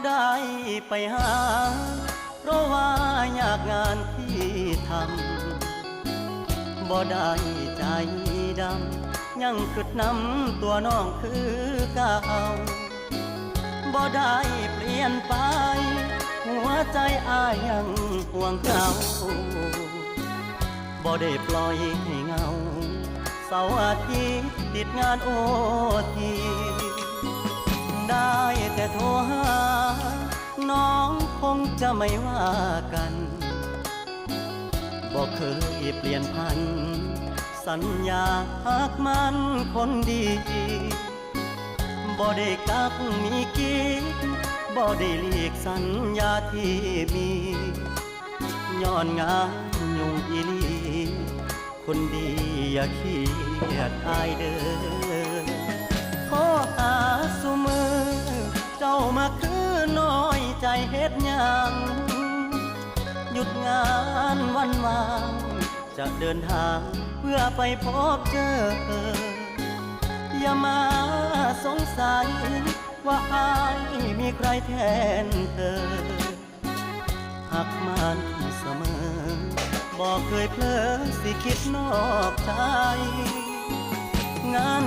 ได้ไปหาเพราะว่ายากงานที่ทำบ่ได้ใจดำยังกึดน้ำตัวน้องคือเก่าบ่ได้เปลี่ยนไปหัวใจอ้ายยังห่วงเขาบ่ได้ปล่อยให้เงาเสาร์อาทิตย์ติดงานโอทีได้แต่โทรหาน้องคงจะไม่ว่ากันบอกเคยเปลี่ยนพันสัญญาหากมันคนดีบ่ได้กักมีกิ๊กบ่ได้หลีกสัญญาที่มีย้อนงานยุ่งอีลีคนดีอย่าขี้เกียจอายเด้อขอหาสุมือเจ้ามาคือน้อยใจเฮ็ดหยังหยุดงานวันวางจะเดินทางเพื่อไปพบเจออย่ามาสงสัยว่าอายมีใครแทนเธอหักมันเสมอบอกเคยเพลอสิคิดนอกใจงาน